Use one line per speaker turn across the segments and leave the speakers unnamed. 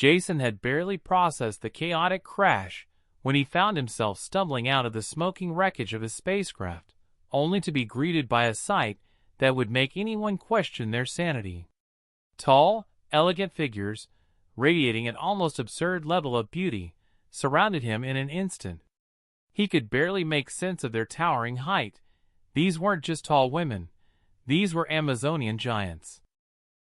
Jason had barely processed the chaotic crash when he found himself stumbling out of the smoking wreckage of his spacecraft, only to be greeted by a sight that would make anyone question their sanity. Tall, elegant figures, radiating an almost absurd level of beauty, surrounded him in an instant. He could barely make sense of their towering height. These weren't just tall women. These were Amazonian giants.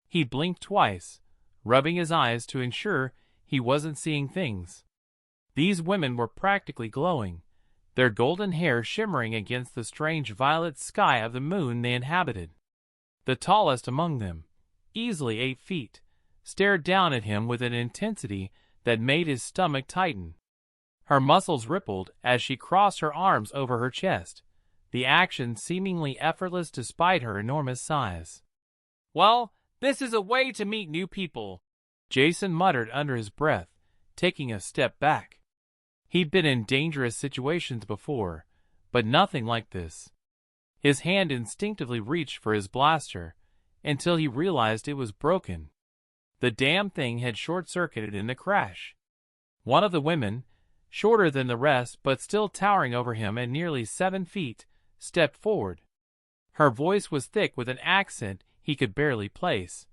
He blinked twice, rubbing his eyes to ensure he wasn't seeing things. These women were practically glowing, their golden hair shimmering against the strange violet sky of the moon they inhabited. The tallest among them, easily 8 feet, stared down at him with an intensity that made his stomach tighten. Her muscles rippled as she crossed her arms over her chest, the action seemingly effortless despite her enormous size. "Well, this is a way to meet new people," Jason muttered under his breath, taking a step back. He'd been in dangerous situations before, but nothing like this. His hand instinctively reached for his blaster, until he realized it was broken. The damn thing had short-circuited in the crash. One of the women, shorter than the rest but still towering over him at nearly 7 feet, stepped forward. Her voice was thick with an accent he could barely place,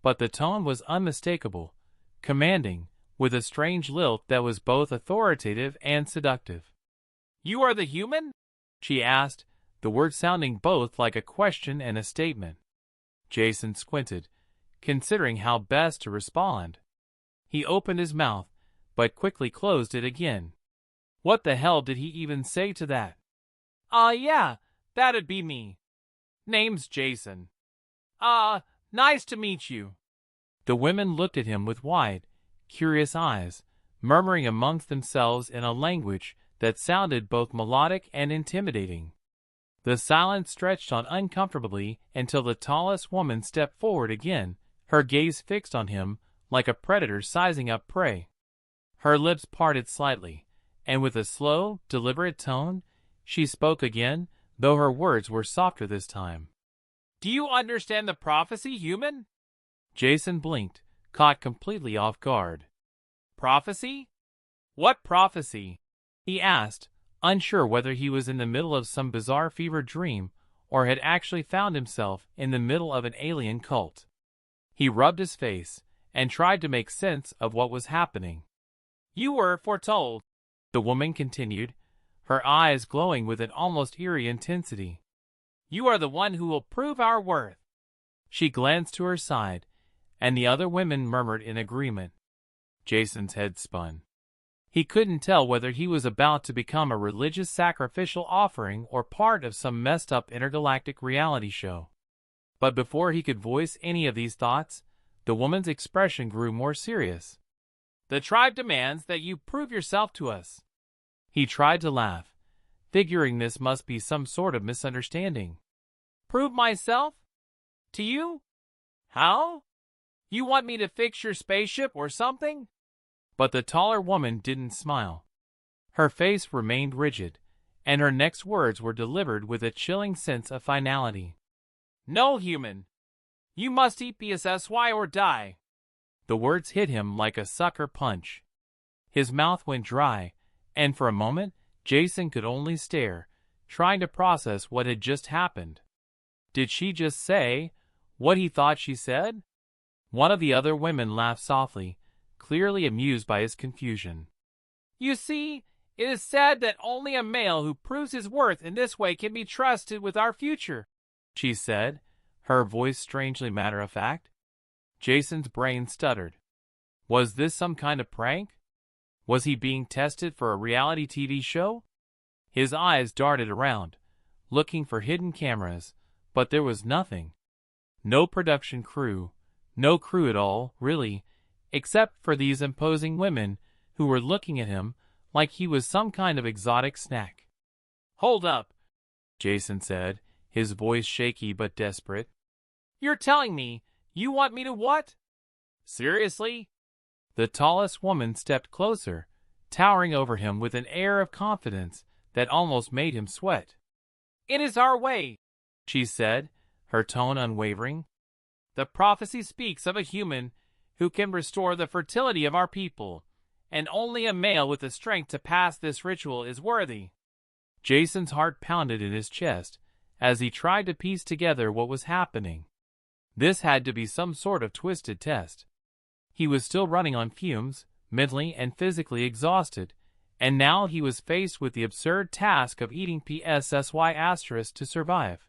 but the tone was unmistakable, commanding, with a strange lilt that was both authoritative and seductive. "You are the human?" she asked, the words sounding both like a question and a statement. Jason squinted, considering how best to respond. He opened his mouth, but quickly closed it again. What the hell did he even say to that? Yeah, that'd be me. Name's Jason. Nice to meet you." The women looked at him with wide, curious eyes, murmuring amongst themselves in a language that sounded both melodic and intimidating. The silence stretched on uncomfortably until the tallest woman stepped forward again, her gaze fixed on him like a predator sizing up prey. Her lips parted slightly, and with a slow, deliberate tone, she spoke again, though her words were softer this time. "Do you understand the prophecy, human?" Jason blinked, caught completely off guard. "Prophecy? What prophecy?" he asked, unsure whether he was in the middle of some bizarre fever dream or had actually found himself in the middle of an alien cult. He rubbed his face and tried to make sense of what was happening. "You were foretold," the woman continued, her eyes glowing with an almost eerie intensity. "You are the one who will prove our worth." She glanced to her side, and the other women murmured in agreement. Jason's head spun. He couldn't tell whether he was about to become a religious sacrificial offering or part of some messed-up intergalactic reality show. But before he could voice any of these thoughts, the woman's expression grew more serious. "The tribe demands that you prove yourself to us." He tried to laugh, figuring this must be some sort of misunderstanding. "Prove myself? To you? How? You want me to fix your spaceship or something?" But the taller woman didn't smile. Her face remained rigid, and her next words were delivered with a chilling sense of finality. "No, human. You must eat SSIES or die." The words hit him like a sucker punch. His mouth went dry, and for a moment, Jason could only stare, trying to process what had just happened. Did she just say what he thought she said? One of the other women laughed softly, clearly amused by his confusion. "You see, it is said that only a male who proves his worth in this way can be trusted with our future," she said, her voice strangely matter-of-fact. Jason's brain stuttered. Was this some kind of prank? Was he being tested for a reality TV show? His eyes darted around, looking for hidden cameras, but there was nothing. No production crew, no crew at all, really, except for these imposing women who were looking at him like he was some kind of exotic snack. "Hold up," Jason said, his voice shaky but desperate. "You're telling me you want me to what? Seriously?" The tallest woman stepped closer, towering over him with an air of confidence that almost made him sweat. "It is our way," she said, her tone unwavering. "The prophecy speaks of a human who can restore the fertility of our people, and only a male with the strength to pass this ritual is worthy." Jason's heart pounded in his chest as he tried to piece together what was happening. This had to be some sort of twisted test. He was still running on fumes, mentally and physically exhausted, and now he was faced with the absurd task of eating SSIES to survive.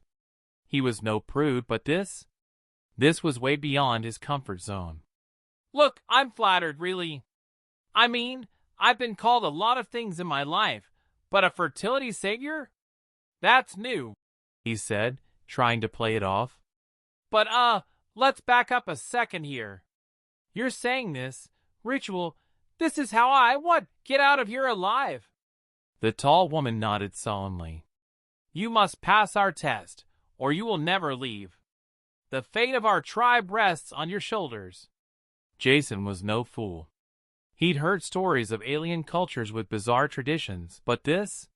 He was no prude, but this was way beyond his comfort zone. "Look, I'm flattered, really. I mean, I've been called a lot of things in my life, but a fertility savior? That's new," he said, trying to play it off. "But, let's back up a second here. You're saying this ritual, this is how I get out of here alive?" The tall woman nodded solemnly. "You must pass our test, or you will never leave. The fate of our tribe rests on your shoulders." Jason was no fool. He'd heard stories of alien cultures with bizarre traditions, but this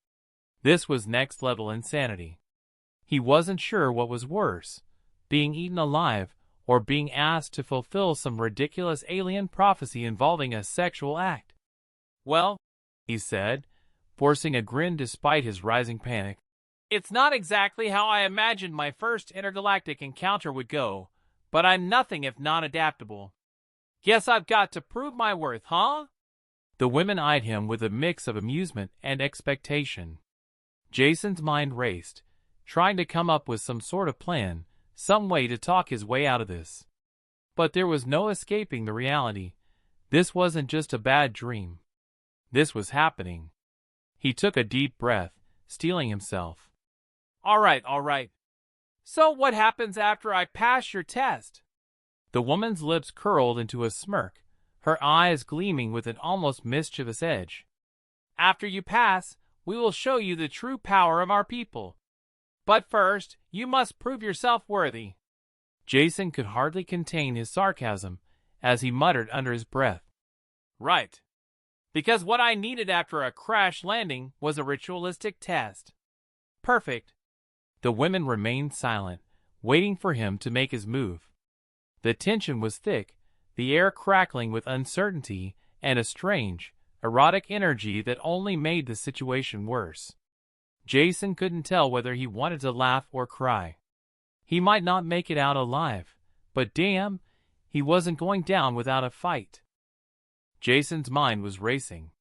was next-level insanity. He wasn't sure what was worse, being eaten alive or being asked to fulfill some ridiculous alien prophecy involving a sexual act. "Well," he said, forcing a grin despite his rising panic, "it's not exactly how I imagined my first intergalactic encounter would go, but I'm nothing if not adaptable. Guess I've got to prove my worth, huh?" The women eyed him with a mix of amusement and expectation. Jason's mind raced, trying to come up with some sort of plan, some way to talk his way out of this. But there was no escaping the reality. This wasn't just a bad dream. This was happening. He took a deep breath, steeling himself. All right. So what happens after I pass your test?" The woman's lips curled into a smirk, her eyes gleaming with an almost mischievous edge. "After you pass, we will show you the true power of our people. But first, you must prove yourself worthy." Jason could hardly contain his sarcasm as he muttered under his breath. "Right. Because what I needed after a crash landing was a ritualistic test." "Perfect." The women remained silent, waiting for him to make his move. The tension was thick, the air crackling with uncertainty and a strange, erotic energy that only made the situation worse. Jason couldn't tell whether he wanted to laugh or cry. He might not make it out alive, but damn, he wasn't going down without a fight. Jason's mind was racing.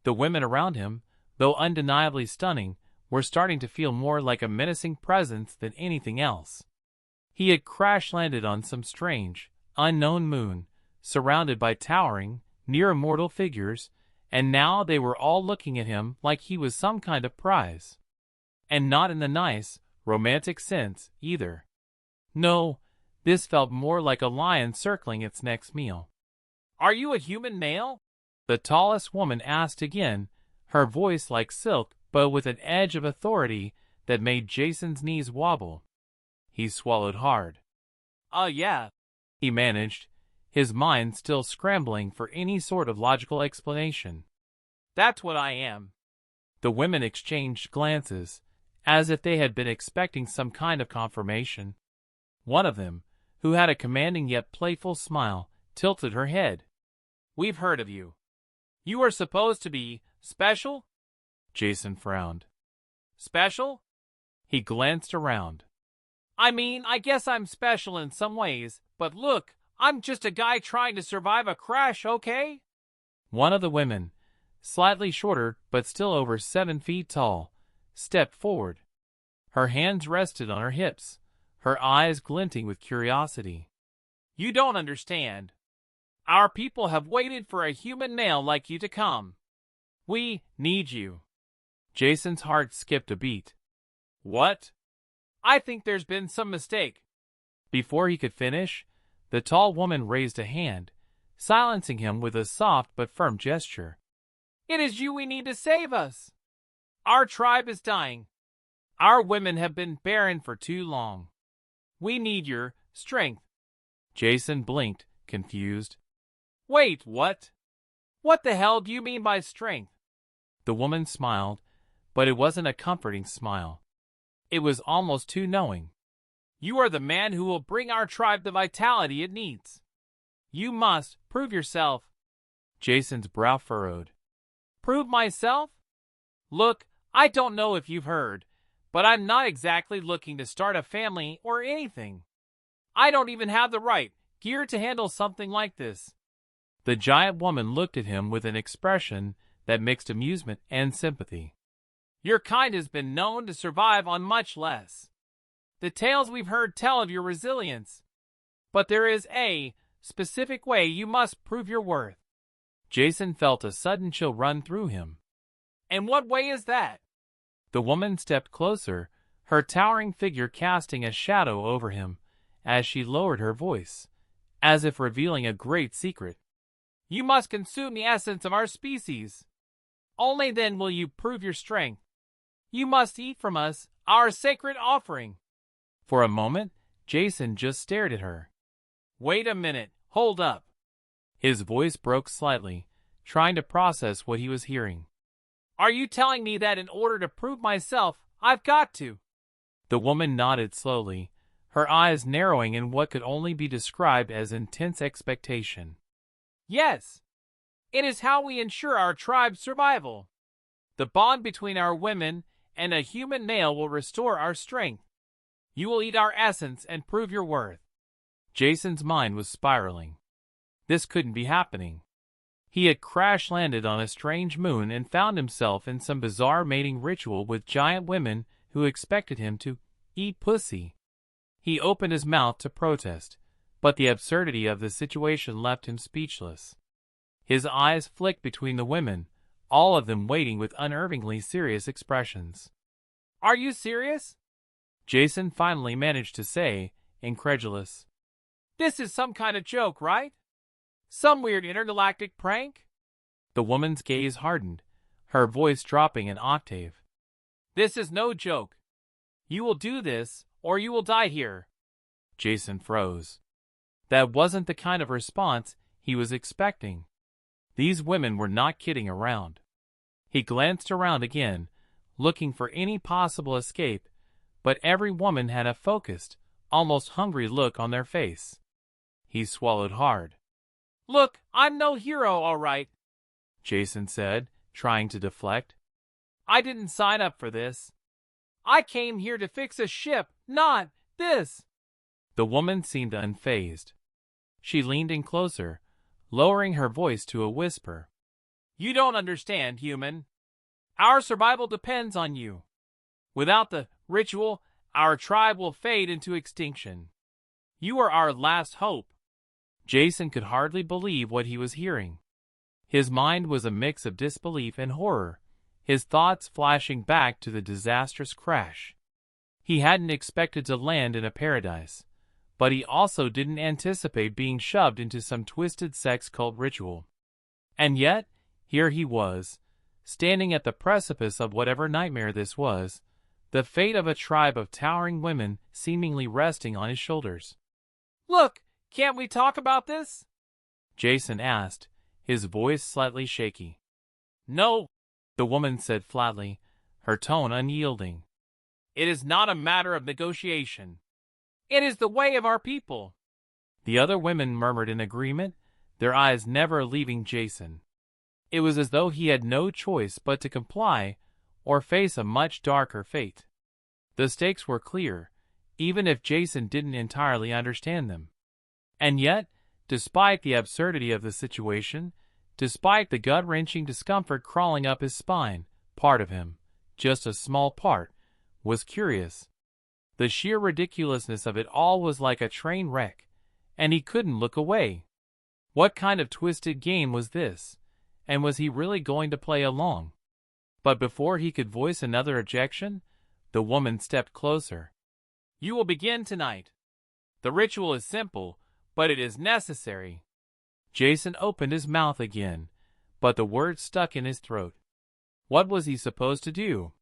The women around him, though undeniably stunning, were starting to feel more like a menacing presence than anything else. He had crash-landed on some strange, unknown moon, surrounded by towering, near-immortal figures, and now they were all looking at him like he was some kind of prize. And not in the nice, romantic sense, either. No, this felt more like a lion circling its next meal. "Are you a human male?" the tallest woman asked again, her voice like silk but with an edge of authority that made Jason's knees wobble. He swallowed hard. Yeah," he managed, his mind still scrambling for any sort of logical explanation. "That's what I am." The women exchanged glances, as if they had been expecting some kind of confirmation. One of them, who had a commanding yet playful smile, tilted her head. "We've heard of you. You are supposed to be special?" Jason frowned. "Special?" He glanced around. "I mean, I guess I'm special in some ways, but look, I'm just a guy trying to survive a crash, okay?" One of the women, slightly shorter but still over 7 feet tall, stepped forward. Her hands rested on her hips, her eyes glinting with curiosity. "You don't understand. Our people have waited for a human male like you to come. We need you." Jason's heart skipped a beat. "What?" "I think there's been some mistake." Before he could finish, the tall woman raised a hand, silencing him with a soft but firm gesture. "It is you we need to save us. Our tribe is dying. Our women have been barren for too long. We need your strength." Jason blinked, confused. "Wait, what? What the hell do you mean by strength?" The woman smiled, but it wasn't a comforting smile. It was almost too knowing. "You are the man who will bring our tribe the vitality it needs. You must prove yourself. Jason's brow furrowed. Prove myself? Look, I don't know if you've heard, but I'm not exactly looking to start a family or anything. I don't even have the right gear to handle something like this. The giant woman looked at him with an expression that mixed amusement and sympathy. Your kind has been known to survive on much less. The tales we've heard tell of your resilience. But there is a specific way you must prove your worth. Jason felt a sudden chill run through him. And what way is that? The woman stepped closer, her towering figure casting a shadow over him as she lowered her voice, as if revealing a great secret. You must consume the essence of our species. Only then will you prove your strength. You must eat from us, our sacred offering. For a moment, Jason just stared at her. Wait a minute, hold up. His voice broke slightly, trying to process what he was hearing. Are you telling me that in order to prove myself, I've got to? The woman nodded slowly, her eyes narrowing in what could only be described as intense expectation. Yes. It is how we ensure our tribe's survival. The bond between our women and a human male will restore our strength. You will eat our essence and prove your worth. Jason's mind was spiraling. This couldn't be happening. He had crash-landed on a strange moon and found himself in some bizarre mating ritual with giant women who expected him to eat pussy. He opened his mouth to protest, but the absurdity of the situation left him speechless. His eyes flicked between the women, all of them waiting with unnervingly serious expressions. Are you serious? Jason finally managed to say, incredulous. This is some kind of joke, right? Some weird intergalactic prank? The woman's gaze hardened, her voice dropping an octave. This is no joke. You will do this, or you will die here. Jason froze. That wasn't the kind of response he was expecting. These women were not kidding around. He glanced around again, looking for any possible escape, but every woman had a focused, almost hungry look on their face. He swallowed hard. Look, I'm no hero, all right, Jason said, trying to deflect. I didn't sign up for this. I came here to fix a ship, not this. The woman seemed unfazed. She leaned in closer, lowering her voice to a whisper. You don't understand, human. Our survival depends on you. Without the ritual, our tribe will fade into extinction. You are our last hope. Jason could hardly believe what he was hearing. His mind was a mix of disbelief and horror, his thoughts flashing back to the disastrous crash. He hadn't expected to land in a paradise, but he also didn't anticipate being shoved into some twisted sex cult ritual. And yet, here he was, standing at the precipice of whatever nightmare this was, the fate of a tribe of towering women seemingly resting on his shoulders. Look, can't we talk about this? Jason asked, his voice slightly shaky. No, the woman said flatly, her tone unyielding. It is not a matter of negotiation. It is the way of our people. The other women murmured in agreement, their eyes never leaving Jason. It was as though he had no choice but to comply or face a much darker fate. The stakes were clear, even if Jason didn't entirely understand them. And yet, despite the absurdity of the situation, despite the gut-wrenching discomfort crawling up his spine, part of him, just a small part, was curious. The sheer ridiculousness of it all was like a train wreck, and he couldn't look away. What kind of twisted game was this, and was he really going to play along? But before he could voice another objection, the woman stepped closer. You will begin tonight. The ritual is simple, but it is necessary. Jason opened his mouth again, but the words stuck in his throat. What was he supposed to do?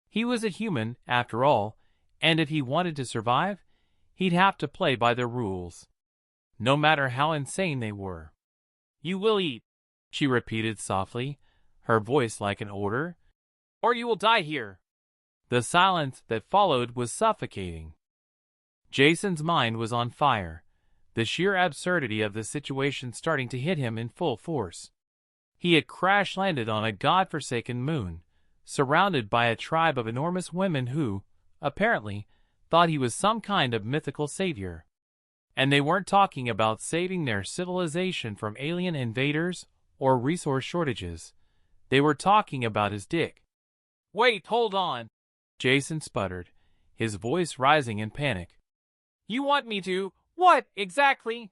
He was a human, after all, and if he wanted to survive, he'd have to play by their rules, no matter how insane they were. You will eat, she repeated softly, her voice like an order, or you will die here. The silence that followed was suffocating. Jason's mind was on fire, the sheer absurdity of the situation starting to hit him in full force. He had crash-landed on a godforsaken moon, surrounded by a tribe of enormous women who, apparently, thought he was some kind of mythical savior. And they weren't talking about saving their civilization from alien invaders or resource shortages. They were talking about his dick. "Wait, hold on," Jason sputtered, his voice rising in panic. "You want me to? What, exactly?"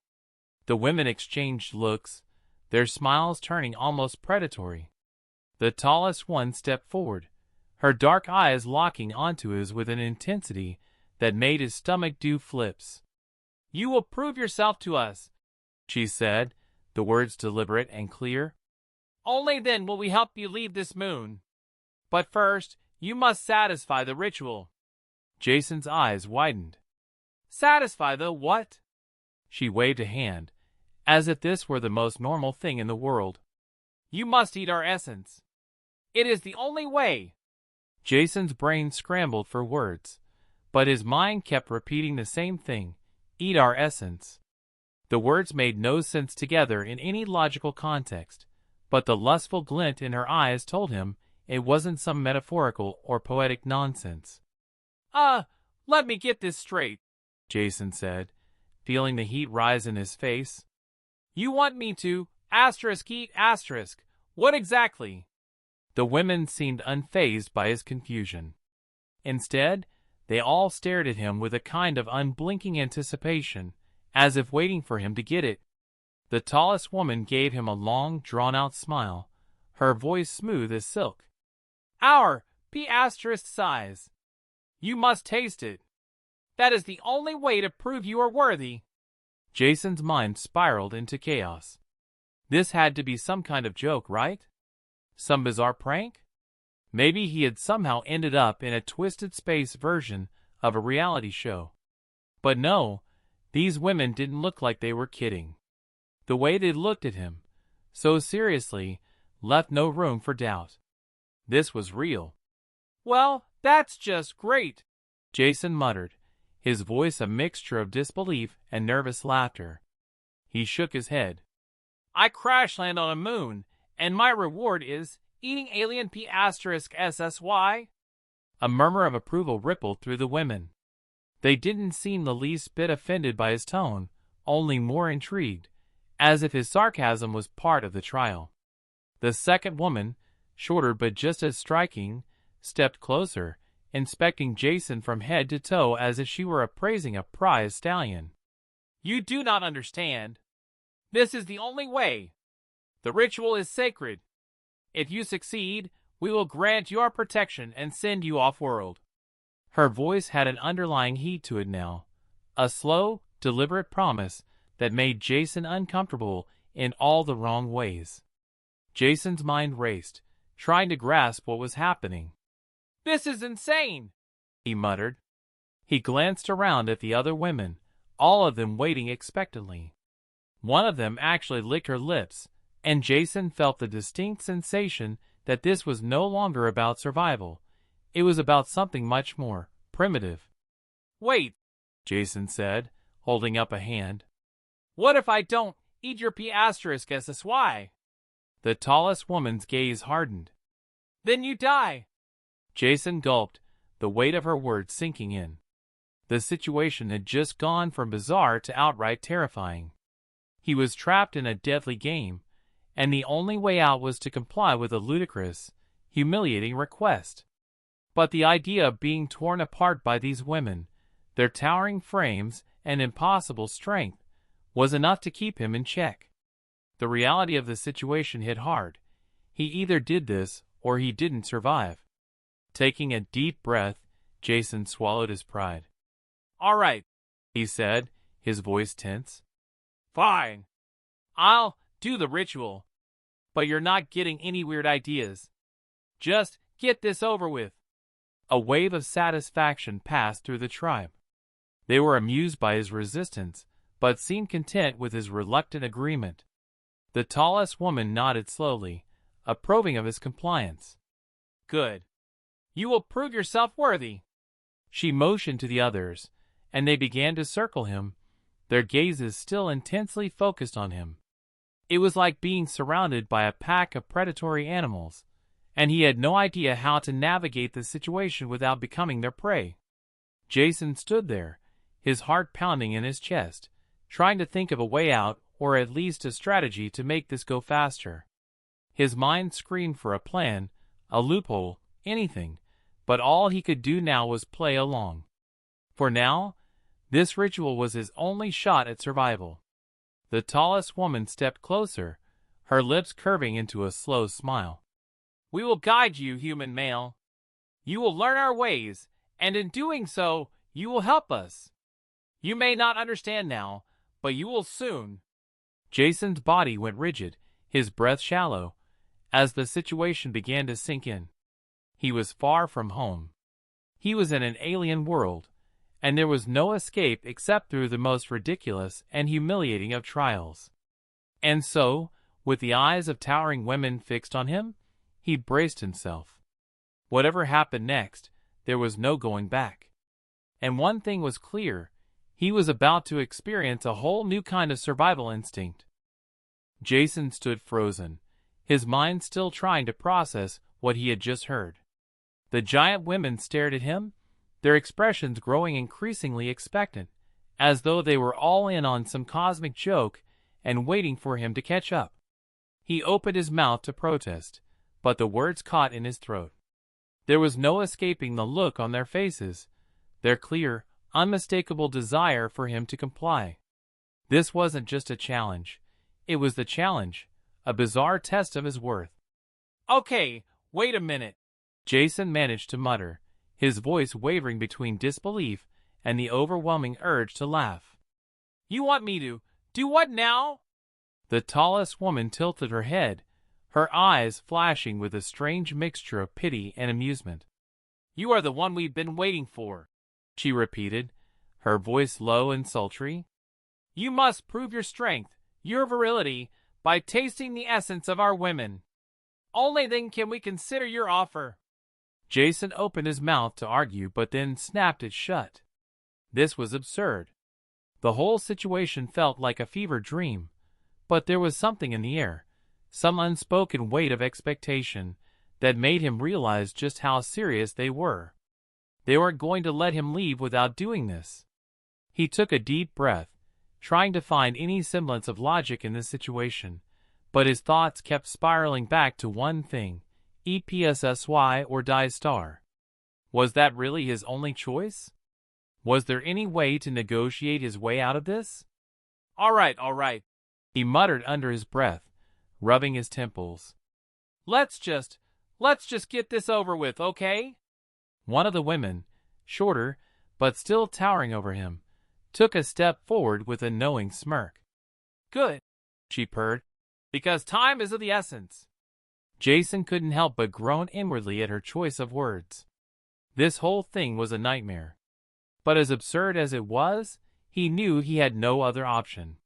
The women exchanged looks, their smiles turning almost predatory. The tallest one stepped forward, her dark eyes locking onto his with an intensity that made his stomach do flips. "You will prove yourself to us," she said, the words deliberate and clear. "Only then will we help you leave this moon. But first, you must satisfy the ritual." Jason's eyes widened. "Satisfy the what?" She waved a hand, as if this were the most normal thing in the world. "You must eat our essence. It is the only way." Jason's brain scrambled for words, but his mind kept repeating the same thing, "Eat our essence." The words made no sense together in any logical context, but the lustful glint in her eyes told him it wasn't some metaphorical or poetic nonsense. Let me get this straight," Jason said, feeling the heat rise in his face. "You want me to eat asterisk. What exactly?" The women seemed unfazed by his confusion. Instead, they all stared at him with a kind of unblinking anticipation, as if waiting for him to get it. The tallest woman gave him a long, drawn-out smile, her voice smooth as silk. "Our size. You must taste it. That is the only way to prove you are worthy." Jason's mind spiraled into chaos. This had to be some kind of joke, right? Some bizarre prank? Maybe he had somehow ended up in a twisted space version of a reality show. But no, these women didn't look like they were kidding. The way they looked at him, so seriously, left no room for doubt. This was real. "Well, that's just great," Jason muttered, his voice a mixture of disbelief and nervous laughter. He shook his head. "I crash-land on a moon, and my reward is eating alien SSY?" A murmur of approval rippled through the women. They didn't seem the least bit offended by his tone, only more intrigued, as if his sarcasm was part of the trial. The second woman, shorter but just as striking, stepped closer, inspecting Jason from head to toe as if she were appraising a prize stallion. "You do not understand. This is the only way. The ritual is sacred. If you succeed, we will grant you our protection and send you off-world." Her voice had an underlying heat to it now, a slow, deliberate promise that made Jason uncomfortable in all the wrong ways. Jason's mind raced, trying to grasp what was happening. "This is insane," he muttered. He glanced around at the other women, all of them waiting expectantly. One of them actually licked her lips, and Jason felt the distinct sensation that this was no longer about survival. It was about something much more primitive. "Wait," Jason said, holding up a hand. "What if I don't eat your SSY?" The tallest woman's gaze hardened. "Then you die." Jason gulped, the weight of her words sinking in. The situation had just gone from bizarre to outright terrifying. He was trapped in a deadly game, and the only way out was to comply with a ludicrous, humiliating request. But the idea of being torn apart by these women, their towering frames and impossible strength, was enough to keep him in check. The reality of the situation hit hard. He either did this or he didn't survive. Taking a deep breath, Jason swallowed his pride. "All right," he said, his voice tense. "Fine. I'll do the ritual. But you're not getting any weird ideas. Just get this over with." A wave of satisfaction passed through the tribe. They were amused by his resistance, but seemed content with his reluctant agreement. The tallest woman nodded slowly, approving of his compliance. "Good. You will prove yourself worthy." She motioned to the others, and they began to circle him, their gazes still intensely focused on him. It was like being surrounded by a pack of predatory animals, and he had no idea how to navigate the situation without becoming their prey. Jason stood there, his heart pounding in his chest, trying to think of a way out or at least a strategy to make this go faster. His mind screamed for a plan, a loophole, anything, but all he could do now was play along. For now, this ritual was his only shot at survival. The tallest woman stepped closer, her lips curving into a slow smile. "We will guide you, human male. You will learn our ways, and in doing so, you will help us. You may not understand now, but you will soon." Jason's body went rigid, his breath shallow, as the situation began to sink in. He was far from home. He was in an alien world, and there was no escape except through the most ridiculous and humiliating of trials. And so, with the eyes of towering women fixed on him, he braced himself. Whatever happened next, there was no going back. And one thing was clear, he was about to experience a whole new kind of survival instinct. Jason stood frozen, his mind still trying to process what he had just heard. The giant women stared at him, their expressions growing increasingly expectant, as though they were all in on some cosmic joke and waiting for him to catch up. He opened his mouth to protest, but the words caught in his throat. There was no escaping the look on their faces, their clear, unmistakable desire for him to comply. This wasn't just a challenge. It was the challenge, a bizarre test of his worth. "Okay, wait a minute," Jason managed to mutter, his voice wavering between disbelief and the overwhelming urge to laugh. "You want me to do what now?" The tallest woman tilted her head, her eyes flashing with a strange mixture of pity and amusement. "You are the one we've been waiting for," she repeated, her voice low and sultry. "You must prove your strength, your virility, by tasting the essence of our women. Only then can we consider your offer." Jason opened his mouth to argue but then snapped it shut. This was absurd. The whole situation felt like a fever dream, but there was something in the air, some unspoken weight of expectation, that made him realize just how serious they were. They weren't going to let him leave without doing this. He took a deep breath, trying to find any semblance of logic in this situation, but his thoughts kept spiraling back to one thing: SSIES or die star. Was that really his only choice? Was there any way to negotiate his way out of this? All right, he muttered under his breath, rubbing his temples. Let's just get this over with, okay?" One of the women, shorter, but still towering over him, took a step forward with a knowing smirk. "Good," she purred, "because time is of the essence." Jason couldn't help but groan inwardly at her choice of words. This whole thing was a nightmare. But as absurd as it was, he knew he had no other option.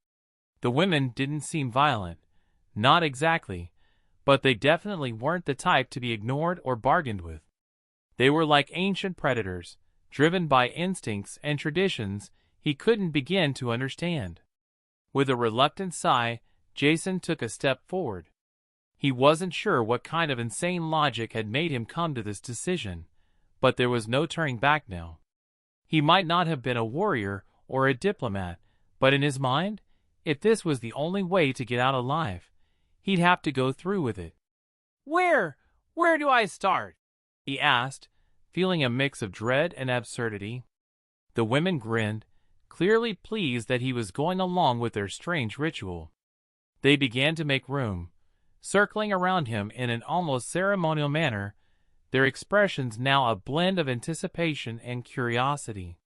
The women didn't seem violent, not exactly, but they definitely weren't the type to be ignored or bargained with. They were like ancient predators, driven by instincts and traditions he couldn't begin to understand. With a reluctant sigh, Jason took a step forward. He wasn't sure what kind of insane logic had made him come to this decision, but there was no turning back now. He might not have been a warrior or a diplomat, but in his mind, if this was the only way to get out alive, he'd have to go through with it. Where do I start?" he asked, feeling a mix of dread and absurdity. The women grinned, clearly pleased that he was going along with their strange ritual. They began to make room, circling around him in an almost ceremonial manner, their expressions now a blend of anticipation and curiosity.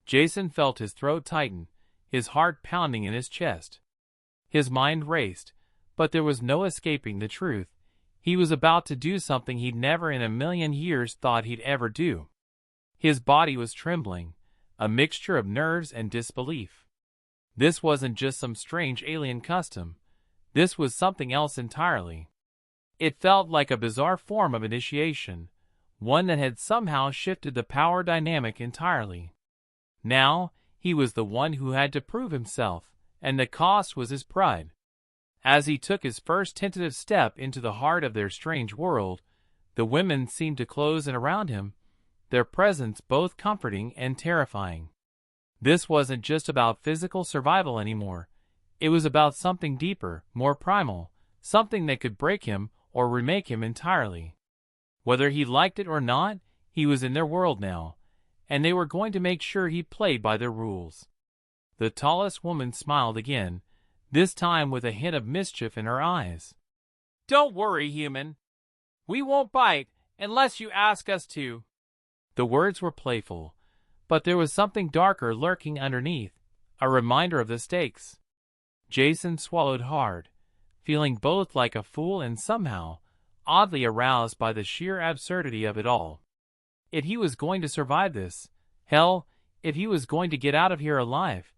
Jason felt his throat tighten, his heart pounding in his chest. His mind raced, but there was no escaping the truth. He was about to do something he'd never in a million years thought he'd ever do. His body was trembling, a mixture of nerves and disbelief. This wasn't just some strange alien custom. This was something else entirely. It felt like a bizarre form of initiation, one that had somehow shifted the power dynamic entirely. Now, he was the one who had to prove himself, and the cost was his pride. As he took his first tentative step into the heart of their strange world, the women seemed to close in around him, their presence both comforting and terrifying. This wasn't just about physical survival anymore. It was about something deeper, more primal, something that could break him or remake him entirely. Whether he liked it or not, he was in their world now, and they were going to make sure he played by their rules. The tallest woman smiled again, this time with a hint of mischief in her eyes. "Don't worry, human. We won't bite unless you ask us to." The words were playful, but there was something darker lurking underneath, a reminder of the stakes. Jason swallowed hard, feeling both like a fool and somehow oddly aroused by the sheer absurdity of it all. If he was going to survive this, hell, if he was going to get out of here alive,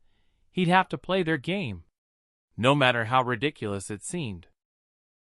he'd have to play their game, no matter how ridiculous it seemed.